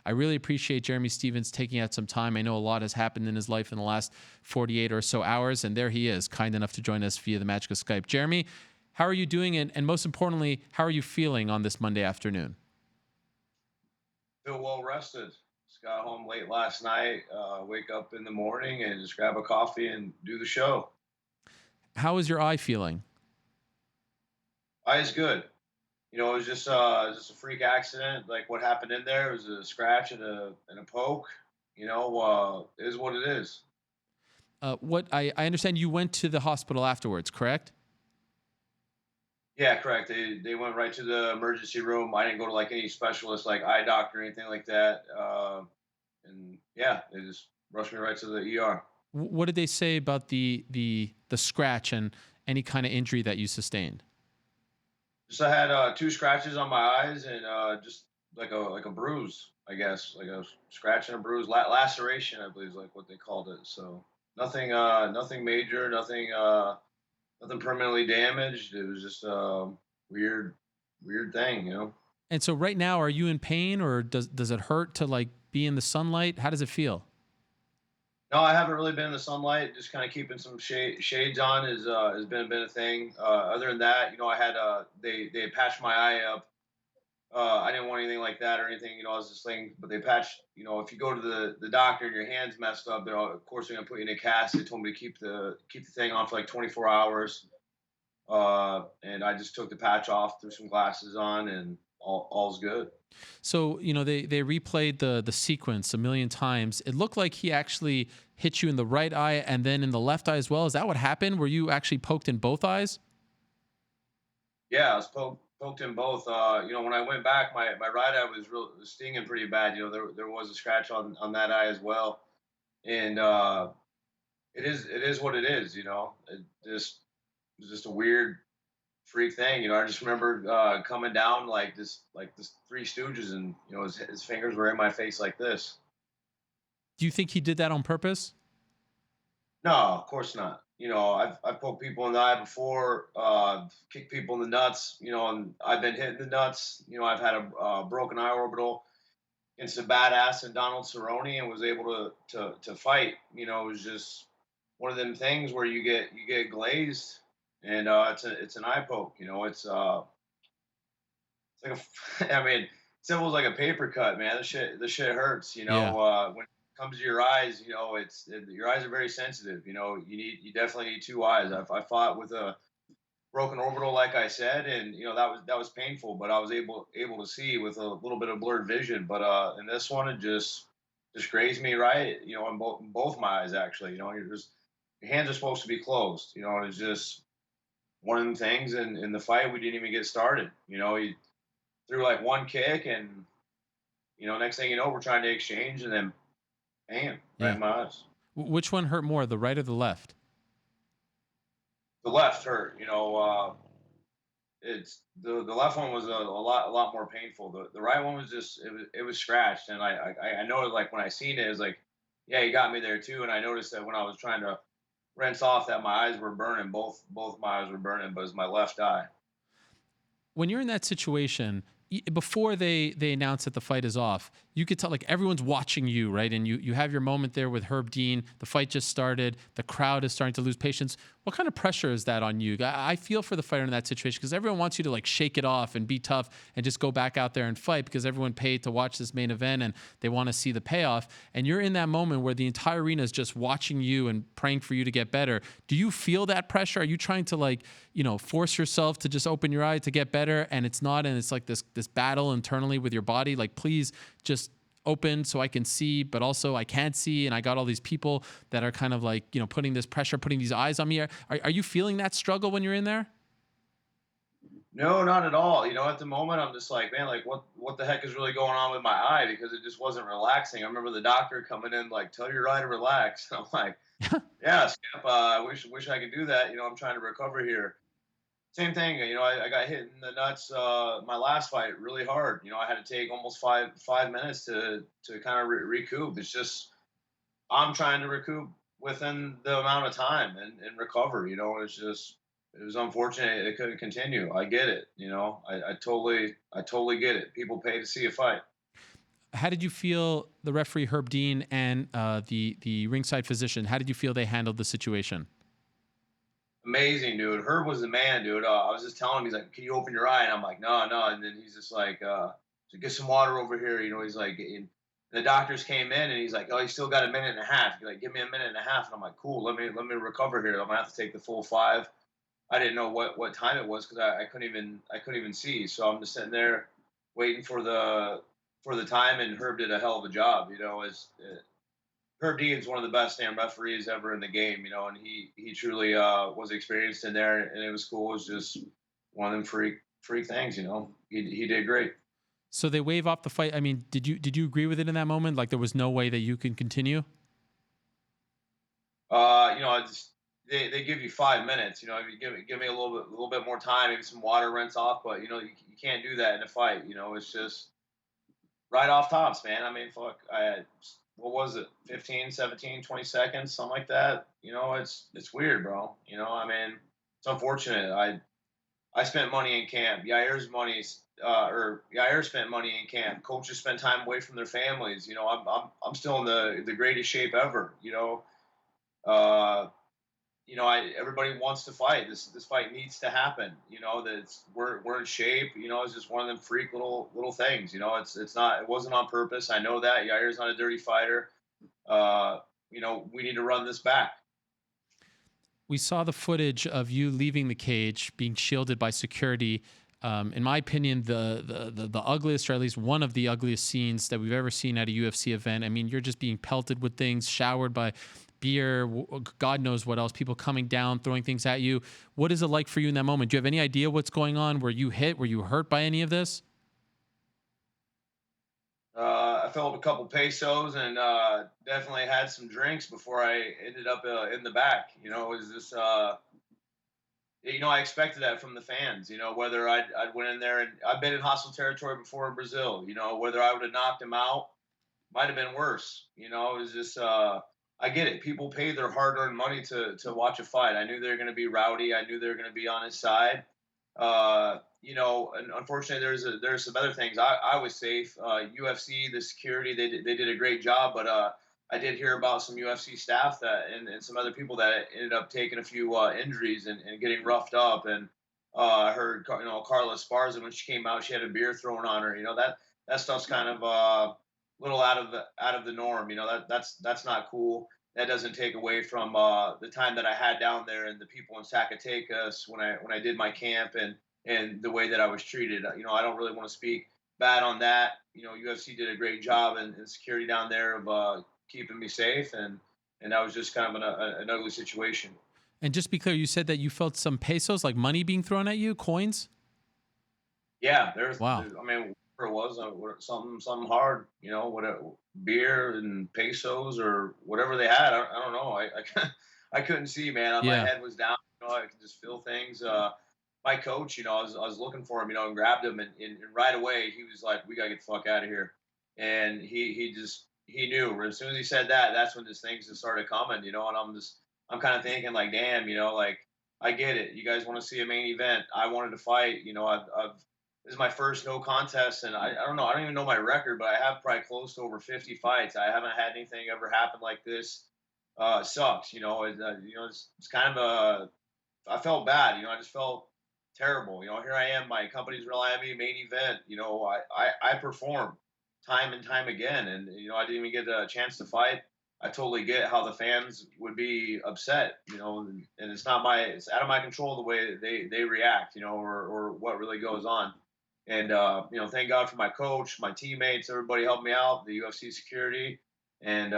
I really appreciate Jeremy Stevens taking out some time. I know a lot has happened in his life in the last 48 or so hours, and there he is, kind enough to join us via the magic of Skype. Jeremy, how are you doing? And most importantly, how are you feeling on this Monday afternoon? Feel well rested. Just got home late last night. Wake up in the morning and just grab a coffee and do the show. How is your eye feeling? Eye's good. It was just a freak accident. Like what happened in there, it was a scratch and a poke. It is what it is. I understand you went to the hospital afterwards, correct? Yeah, correct. They went right to the emergency room. I didn't go to like any specialist, like eye doctor or anything like that. And yeah, they just rushed me right to the ER. What did they say about the scratch and any kind of injury that you sustained? Just I had two scratches on my eyes and just like a bruise, I guess, like a scratch and a bruise, laceration, I believe is like what they called it. So nothing major, nothing permanently damaged. It was just a weird, weird thing. And so right now, are you in pain, or does it hurt to like be in the sunlight? How does it feel? No, I haven't really been in the sunlight. Just kind of keeping some shades on has been a thing. Other than that, I had they had patched my eye up. I didn't want anything like that or anything, I was just saying, but they patched, if you go to the doctor and your hand's messed up, of course they're gonna put you in a cast. They told me to keep the thing on for like 24 hours. And I just took the patch off, threw some glasses on, and all's good. So they replayed the sequence a million times. It looked like he actually hit you in the right eye and then in the left eye as well. Is that what happened? Were you actually poked in both eyes? Yeah, I was poked in both. When I went back, my right eye was stinging pretty bad. There was a scratch on that eye as well, and it is what it is. It was just a weird freak thing. I just remember coming down like this Three Stooges, and his fingers were in my face like this. Do you think he did that on purpose? No, of course not. I've poked people in the eye before, kicked people in the nuts. And I've been hit in the nuts. I've had a broken eye orbital against a badass and Donald Cerrone, and was able to fight. It was just one of them things where you get glazed, and it's an eye poke. It's like I mean, simple as like a paper cut, man. This shit hurts. Yeah. When it comes to your eyes, your eyes are very sensitive. You definitely need two eyes. I fought with a broken orbital, like I said, and that was painful, but I was able to see with a little bit of blurred vision. But in this one, it just grazed me right, in both my eyes actually. Your hands are supposed to be closed, and it's just one of them things. And in the fight, we didn't even get started. He threw like one kick, and next thing you know, we're trying to exchange, and then bam, right Yeah. in my eyes. Which one hurt more, the right or the left? The left hurt. It's the left one was a lot more painful. The right one was just it was scratched, and I know, like when I seen it, it was like, yeah, he got me there too. And I noticed that when I was trying to rinse off, that my eyes were burning. Both my eyes were burning, but it was my left eye. When you're in that situation, before they announce that the fight is off, you could tell like everyone's watching you, right? And you have your moment there with Herb Dean. The fight just started. The crowd is starting to lose patience. What kind of pressure is that on you? I feel for the fighter in that situation because everyone wants you to like shake it off and be tough and just go back out there and fight because everyone paid to watch this main event and they want to see the payoff. And you're in that moment where the entire arena is just watching you and praying for you to get better. Do you feel that pressure? Are you trying to like, force yourself to just open your eye to get better and it's not, and it's like this battle internally with your body? Like, please just open so I can see, but also I can't see. And I got all these people that are kind of like, putting this pressure, putting these eyes on me. Are you feeling that struggle when you're in there? No, not at all. At the moment, I'm just like, man, like what the heck is really going on with my eye, because it just wasn't relaxing. I remember the doctor coming in like, tell your eye to relax. And I'm like, yeah, Skip, I wish I could do that. I'm trying to recover here. Same thing. I got hit in the nuts my last fight really hard. I had to take almost five minutes to kind of recoup. It's just I'm trying to recoup within the amount of time and recover. It was unfortunate it couldn't continue. I get it. I totally get it. People pay to see a fight. How did you feel the referee Herb Dean and the ringside physician? How did you feel they handled the situation? Amazing, dude. Herb was the man, dude. I was just telling him, he's like, "Can you open your eye?" And I'm like, "No, no." And then he's just like, so "Get some water over here." You know, he's like, and the doctors came in, and he's like, "Oh, you still got a minute and a half." He's like, "Give me a minute and a half." And I'm like, "Cool. Let me recover here. I'm gonna have to take the full five." I didn't know what time it was because I couldn't even see. So I'm just sitting there waiting for the time, and Herb did a hell of a job. You know, as Herb Dean's one of the best damn referees ever in the game, you know, and he truly was experienced in there, and it was cool. It was just one of them freak things, you know. He did great. So they wave off the fight. I mean, did you agree with it in that moment? Like there was no way that you can continue? You know, they give you 5 minutes. You know, if you give me a little bit more time, maybe some water rinse off, but you know you can't do that in a fight. You know, it's just right off tops, man. I mean, fuck, I had, what was it, 15, 17, 20 seconds, something like that. You know, it's weird, bro. You know, I mean, it's unfortunate. I spent money in camp. Or Yair spent money in camp. Coaches spent time away from their families. You know, I'm still in the greatest shape ever. Uh, everybody wants to fight. This fight needs to happen. You know, that we're in shape. You know, it's just one of them freak little things. You know, it wasn't on purpose. I know that Yair's not a dirty fighter. Uh, we need to run this back. We saw the footage of you leaving the cage, being shielded by security. In my opinion, the ugliest, or at least one of the ugliest scenes that we've ever seen at a UFC event. I mean, you're just being pelted with things, showered by beer, God knows what else, people coming down, throwing things at you. What is it like for you in that moment? Do you have any idea what's going on? Were you hit? Were you hurt by any of this? I felt a couple pesos and definitely had some drinks before I ended up in the back. You know, it was just I expected that from the fans. You know, whether I'd went in there, and I've been in hostile territory before in Brazil. You know, whether I would have knocked him out, might have been worse. You know, it was just I get it. People pay their hard-earned money to watch a fight. I knew they were going to be rowdy. I knew they were going to be on his side. And unfortunately, there's some other things. I was safe. UFC, the security, they did a great job, but I did hear about some UFC staff that and some other people that ended up taking a few injuries and getting roughed up. And I heard, Carla Esparza, when she came out, she had a beer thrown on her. You know, that stuff's kind of little out of the norm. You know, that's not cool. That doesn't take away from the time that I had down there and the people in Zacatecas when I did my camp and the way that I was treated. You know, I don't really want to speak bad on that. You know, UFC did a great job in security down there of keeping me safe, and that was just kind of an ugly situation. And just be clear, you said that you felt some pesos, like money being thrown at you, coins? Yeah, Wow. I mean, whatever it was, something hard, you know, whatever, beer and pesos or whatever they had. I don't know. I couldn't see, man. My Yeah. head was down. You know, I could just feel things. My coach, you know, I was looking for him, you know, and grabbed him, and right away he was like, "We gotta get the fuck out of here," and he knew as soon as he said that, that's when these things just started coming, you know, and I'm kind of thinking like, damn, you know, like I get it. You guys want to see a main event. I wanted to fight. You know, I've this is my first no contest, and I don't know. I don't even know my record, but I have probably close to over 50 fights. I haven't had anything ever happen like this. It sucks, you know. It's kind of I felt bad, you know. I just felt terrible. You know, here I am. My company's relying on me, main event. You know, I perform time and time again, and you know, I didn't even get a chance to fight. I totally get how the fans would be upset, you know, and it's out of my control the way that they react, you know, or what really goes on. And thank God for my coach, my teammates, everybody helped me out, the UFC security, and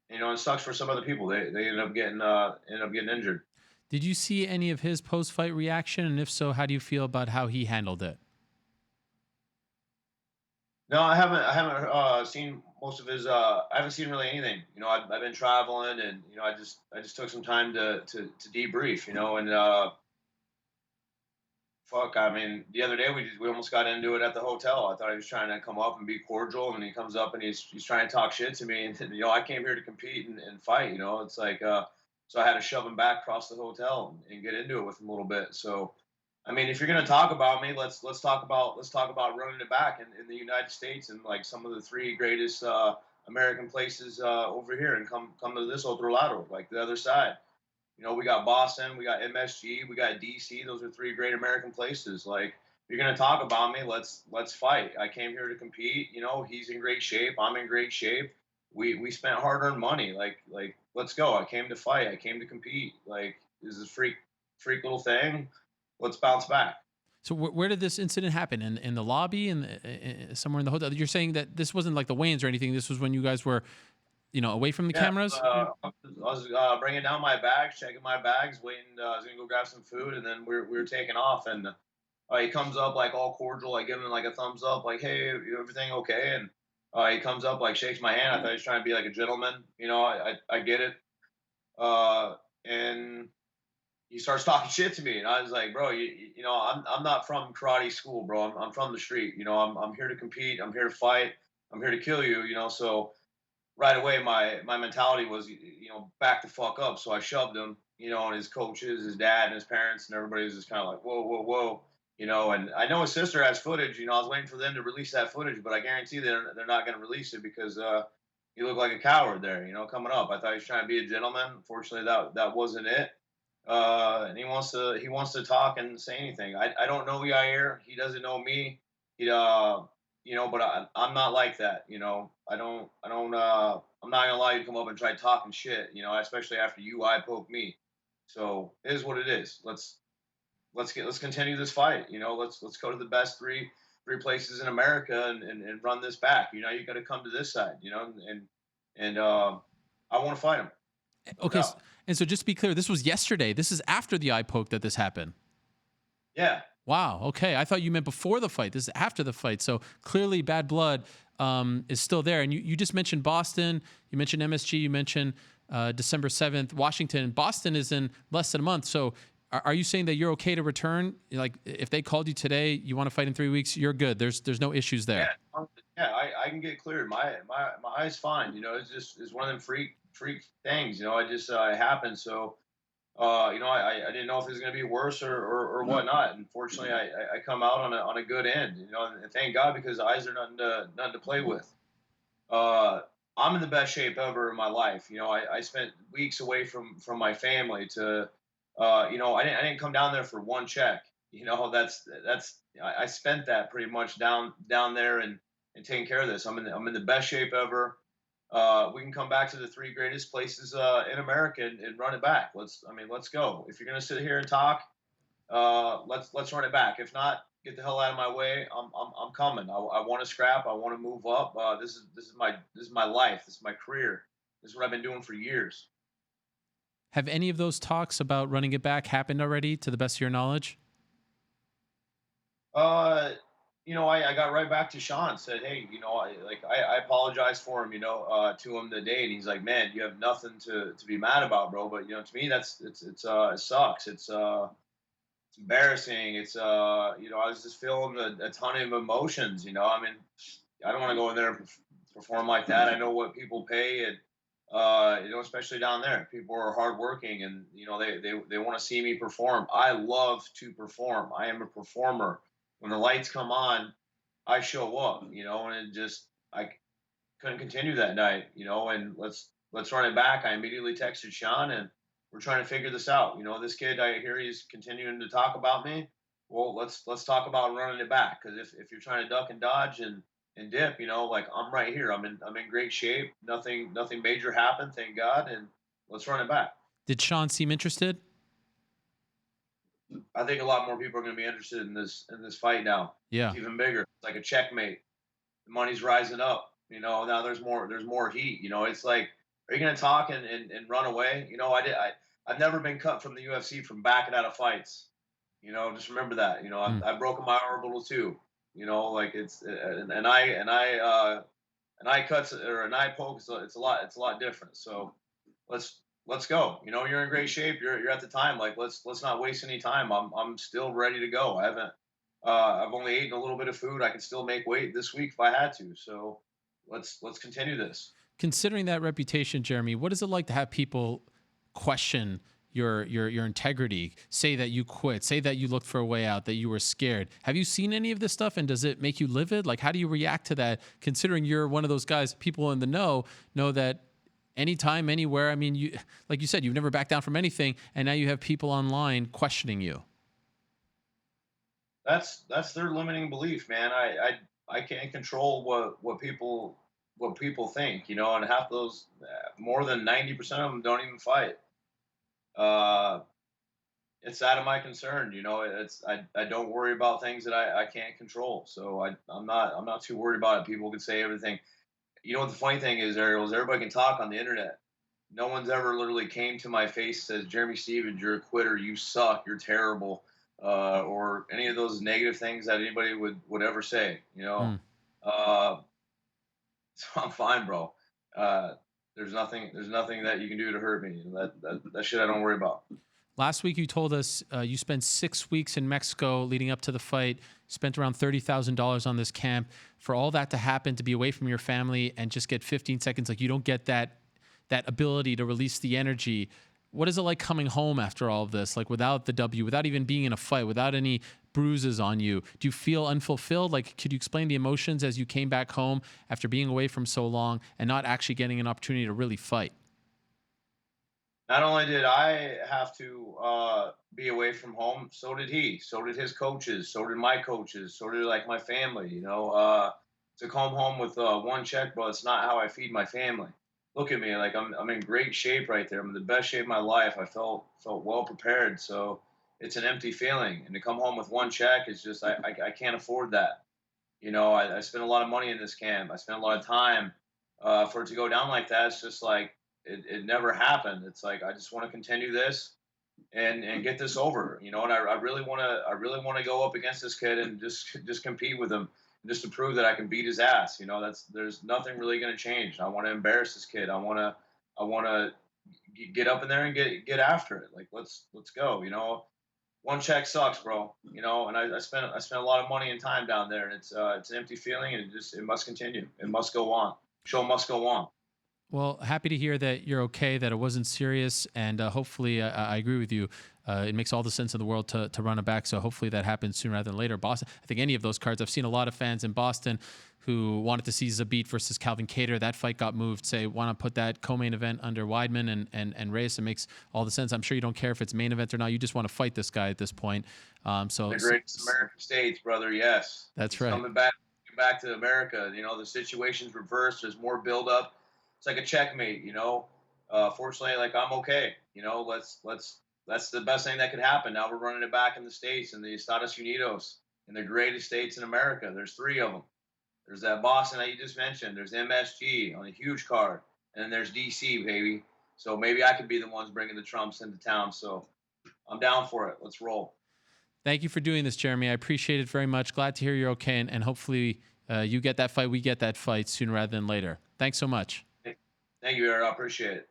it sucks for some other people. They end up getting injured. Did you see any of his post fight reaction? And if so, how do you feel about how he handled it? No, I haven't. I haven't seen most of his. I haven't seen really anything. You know, I've been traveling, and you know, I just took some time to debrief. You know, and fuck, I mean, the other day we almost got into it at the hotel. I thought he was trying to come up and be cordial, and he comes up and he's trying to talk shit to me, and you know, I came here to compete and fight. You know, it's like so I had to shove him back across the hotel and get into it with him a little bit. So I mean, if you're gonna talk about me, let's talk about running it back in the United States and like some of the three greatest American places over here, and come to this otro lado, like the other side. We got Boston, we got MSG, we got DC. Those are three great American places. Like, if you're gonna talk about me, let's fight. I came here to compete. He's in great shape. I'm in great shape. We spent hard earned money. Like let's go. I came to fight. I came to compete. Like, this is a freak little thing. Let's bounce back. So where did this incident happen? In the lobby, somewhere in the hotel? You're saying that this wasn't like the Waynes or anything. This was when you guys were, away from the Yeah, cameras. I was bringing down my bags, checking my bags, waiting. I was gonna go grab some food, and then we were taking off. And he comes up like all cordial. I give him like a thumbs up, like, "Hey, everything okay?" And he comes up, like, shakes my hand. I thought he was trying to be like a gentleman. I get it. And he starts talking shit to me, and I was like, "Bro, I'm not from karate school, bro. I'm from the street. I'm here to compete. I'm here to fight. I'm here to kill you. So." Right away, my mentality was, back the fuck up. So I shoved him, and his coaches, his dad, and his parents, and everybody was just kind of like, whoa, whoa, whoa. And I know his sister has footage. I was waiting for them to release that footage, but I guarantee they're not going to release it because he looked like a coward there, coming up. I thought he was trying to be a gentleman. Unfortunately, that wasn't it. And he wants to talk and say anything. I don't know Yair. He doesn't know me. He but I'm not like that. I'm not gonna allow you to come up and try talking shit. Especially after you eye poke me. So it is what it is. Let's continue this fight. Let's go to the best three places in America and run this back. You got to come to this side. And I want to fight him, no Okay, doubt. and so just to be clear, this was yesterday. This is after the eye poke that this happened. Yeah. Wow. Okay, I thought you meant before the fight. This is after the fight. So clearly, bad blood is still there. And you just mentioned Boston. You mentioned MSG. You mentioned December 7th, Washington. Boston is in less than a month. So are you saying that you're okay to return? Like, if they called you today, you want to fight in 3 weeks, you're good. There's no issues Yeah, there. yeah, I can get cleared. My eye's fine. It's one of them freak things. I just it happened. So I didn't know if it was going to be worse or whatnot. Unfortunately, I come out on a good end. And thank God, because eyes are nothing to play with. Uh, I'm in the best shape ever in my life. I spent weeks away from my family to, I didn't come down there for one check. I spent that pretty much down there and taking care of this. I'm in the best shape ever. We can come back to the three greatest places in America and run it back. Let's go. If you're gonna sit here and talk, let's run it back. If not, get the hell out of my way. I'm coming. I want to scrap. I want to move up. This is my life. This is my career. This is what I've been doing for years. Have any of those talks about running it back happened already, to the best of your knowledge? Uh, I got right back to Sean. Said, hey, I apologized for him. To him today, and he's like, man, you have nothing to be mad about, bro. But to me, it sucks. It's embarrassing. I was just feeling a ton of emotions. I don't want to go in there and perform like that. I know what people pay, and especially down there, people are hardworking, and they want to see me perform. I love to perform. I am a performer. When the lights come on, I show up. And I couldn't continue that night. And let's run it back. I immediately texted Sean, and we're trying to figure this out. This kid, I hear he's continuing to talk about me. Well, let's talk about running it back, because if you're trying to duck and dodge and dip, like, I'm right here. I'm in great shape. Nothing major happened, thank God, and let's run it back. Did Sean seem interested? I think a lot more people are going to be interested in this fight now. Yeah. It's even bigger. It's like a checkmate. The money's rising up. Now there's more heat. It's like, are you going to talk and run away? I've never been cut from the UFC from backing out of fights. Just remember that. Mm. I've broken my orbital too. Like, it's an eye cuts or an eye poke. It's a lot different. So let's go. You're in great shape. You're at the time. Like, let's not waste any time. I'm still ready to go. I've only eaten a little bit of food. I can still make weight this week if I had to. So let's continue this. Considering that reputation, Jeremy, what is it like to have people question, your integrity, say that you quit, say that you looked for a way out, that you were scared. Have you seen any of this stuff, and does it make you livid? Like, how do you react to that, considering you're one of those guys, people in the know that anytime, anywhere, I mean, you, like you said, you've never backed down from anything, and now you have people online questioning you. That's their limiting belief, man. I can't control what people think, you know, and half those, more than 90% of them don't even fight. Uh, it's out of my concern, you know. I don't worry about things that I can't control, so I'm not too worried about it. People can say everything. You know what the funny thing is, Ariel, is everybody can talk on the internet. No one's ever literally came to my face and says, Jeremy Stevens, you're a quitter, you suck, you're terrible, or any of those negative things that anybody would ever say. You know, Hmm. uh, so I'm fine, bro. Uh, there's nothing that you can do to hurt me. That shit I don't worry about. Last week, you told us you spent 6 weeks in Mexico leading up to the fight, spent around $30,000 on this camp. For all that to happen, to be away from your family and just get 15 seconds, like you don't get that ability to release the energy. What is it like coming home after all of this? Like without the W, without even being in a fight, without any bruises on you? Do you feel unfulfilled? Like, could you explain the emotions as you came back home after being away from so long and not actually getting an opportunity to really fight? Not only did I have to be away from home, so did he. So did his coaches. So did my coaches. So did like my family. You know, to come home with one check, bro, it's not how I feed my family. Look at me, like I'm in great shape right there. I'm in the best shape of my life. I felt well prepared. So it's an empty feeling, and to come home with one check is just I can't afford that. You know, I spent a lot of money in this camp. I spent a lot of time for it to go down like that. It's just like it never happened. It's like I just want to continue this and get this over. You know, and I really want to go up against this kid and just compete with him, just to prove that I can beat his ass. You know, there's nothing really going to change. I want to embarrass this kid. I want to get up in there and get after it. Like let's go. You know, one check sucks, bro. You know, and I spent a lot of money and time down there, and it's an empty feeling, and it must continue. It must go on. Show must go on. Well, happy to hear that you're okay, that it wasn't serious, and hopefully, I agree with you. It makes all the sense in the world to run it back, so hopefully that happens sooner rather than later. Boston, I think any of those cards, I've seen a lot of fans in Boston who wanted to see Zabit versus Calvin Kattar. That fight got moved. Say, want to put that co-main event under Weidman and Reyes. It makes all the sense. I'm sure you don't care if it's main event or not. You just want to fight this guy at this point. The greatest American states, brother. Yes, That's he's right. coming back to America. You know, the situation's reversed. There's more buildup. It's like a checkmate. You know, fortunately, like I'm okay. You know, let's that's the best thing that could happen. Now we're running it back in the states, in the Estados Unidos, in the greatest states in America. There's three of them. There's that Boston that you just mentioned. There's MSG on a huge card, and then there's DC, baby. So maybe I could be the ones bringing the Trumps into town. So I'm down for it. Let's roll. Thank you for doing this, Jeremy. I appreciate it very much. Glad to hear you're okay, and hopefully you get that fight, we get that fight sooner rather than later. Thanks so much. Thank you, Ariel. I appreciate it.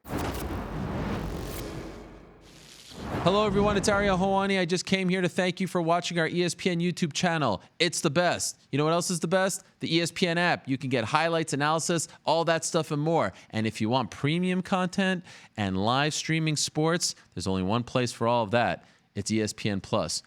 Hello, everyone. It's Ariel Helwani. I just came here to thank you for watching our ESPN YouTube channel. It's the best. You know what else is the best? The ESPN app. You can get highlights, analysis, all that stuff and more. And if you want premium content and live streaming sports, there's only one place for all of that. It's ESPN Plus.